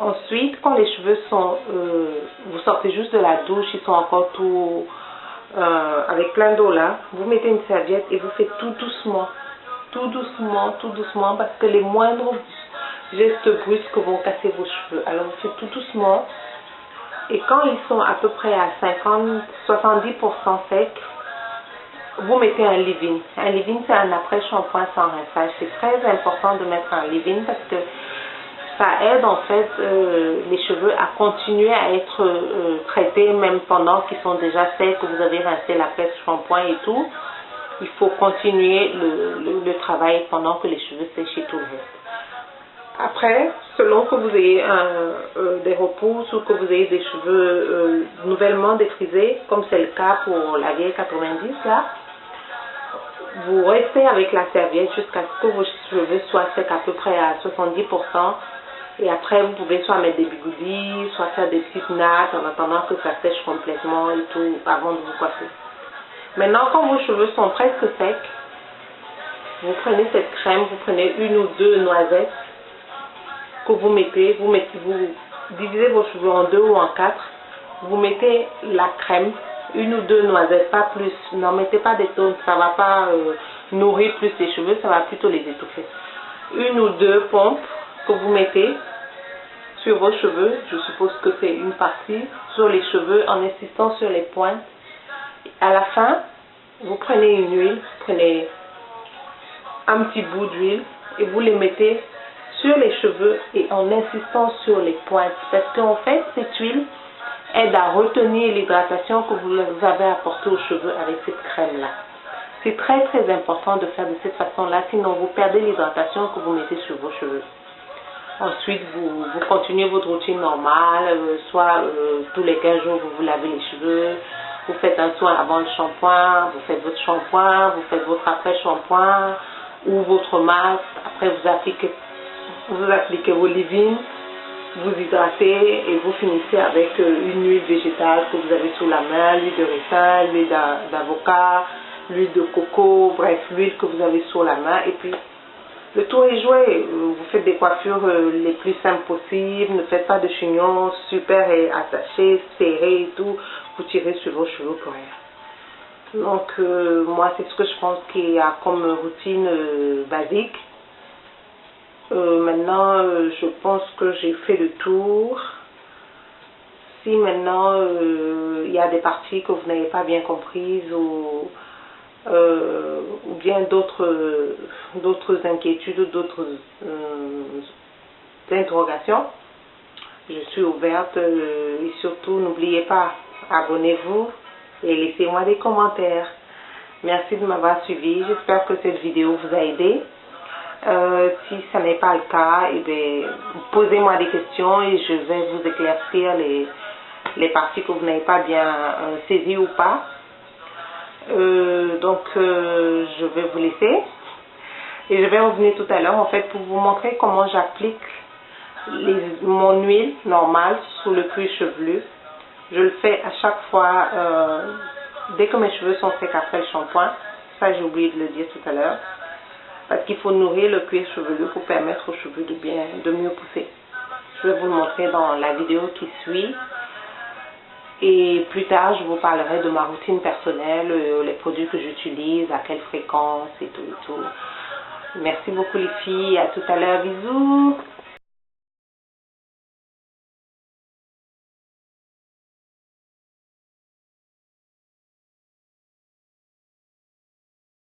Ensuite, quand les cheveux sont, vous sortez juste de la douche, ils sont encore tout avec plein d'eau là, vous mettez une serviette et vous faites tout doucement, parce que les moindres gestes brusques vont casser vos cheveux. Alors vous faites tout doucement et quand ils sont à peu près à 50-70% secs, vous mettez un leave-in. Un leave-in, c'est un après-shampoing sans rinçage. C'est très important de mettre un leave-in parce que ça aide en fait les cheveux à continuer à être traités même pendant qu'ils sont déjà secs, que vous avez rincé l'après-shampoing et tout. Il faut continuer le travail pendant que les cheveux sèchent et tout le reste. Après, selon que vous ayez des repousses ou que vous ayez des cheveux nouvellement défrisés, comme c'est le cas pour la vieille 90 là, vous restez avec la serviette jusqu'à ce que vos cheveux soient secs à peu près à 70%. Et après, vous pouvez soit mettre des bigoudis, soit faire des petites nattes en attendant que ça sèche complètement et tout avant de vous coiffer. Maintenant, quand vos cheveux sont presque secs, vous prenez cette crème, vous prenez une ou deux noisettes que vous mettez, vous divisez vos cheveux en 2 ou en 4, vous mettez la crème, une ou deux noisettes, pas plus, n'en mettez pas des tonnes, ça ne va pas nourrir plus les cheveux, ça va plutôt les étouffer. Une ou deux pompes que vous mettez sur vos cheveux, je suppose que c'est une partie, sur les cheveux en insistant sur les pointes. À la fin, vous prenez une huile, vous prenez un petit bout d'huile et vous les mettez sur les cheveux et en insistant sur les pointes. Parce qu'en fait, cette huile aide à retenir l'hydratation que vous avez apportée aux cheveux avec cette crème-là. C'est très très important de faire de cette façon-là, sinon vous perdez l'hydratation que vous mettez sur vos cheveux. Ensuite, vous continuez votre routine normale, soit tous les 15 jours, vous vous lavez les cheveux, vous faites un soin avant le shampoing, vous faites votre shampoing, vous faites votre après-shampoing ou votre masque. Après, vous appliquez vos leave-in, vous hydratez et vous finissez avec une huile végétale que vous avez sous la main, l'huile de ricin, l'huile d'avocat, l'huile de coco, bref, l'huile que vous avez sous la main. Et puis, le tour est joué. Vous faites des coiffures les plus simples possibles. Ne faites pas de chignons super attachés, serrés et tout. Vous tirez sur vos cheveux pour rien. Donc, moi, c'est ce que je pense qu'il y a comme routine basique. Maintenant, je pense que j'ai fait le tour. Si maintenant, il y a des parties que vous n'avez pas bien comprises ou bien d'autres inquiétudes ou d'autres interrogations, je suis ouverte et surtout n'oubliez pas, abonnez-vous et laissez-moi des commentaires. Merci de m'avoir suivi, j'espère que cette vidéo vous a aidé. Si ce n'est pas le cas, eh bien, posez-moi des questions et je vais vous éclaircir les parties que vous n'avez pas bien saisies ou pas. Donc je vais vous laisser et je vais revenir tout à l'heure en fait pour vous montrer comment j'applique mon huile normale sous le cuir chevelu. Je le fais à chaque fois dès que mes cheveux sont secs après le shampoing. Ça, j'ai oublié de le dire tout à l'heure, parce qu'il faut nourrir le cuir chevelu pour permettre aux cheveux de mieux pousser. Je vais vous le montrer dans la vidéo qui suit. Et plus tard, je vous parlerai de ma routine personnelle, les produits que j'utilise, à quelle fréquence et tout et tout. Merci beaucoup les filles, à tout à l'heure, bisous.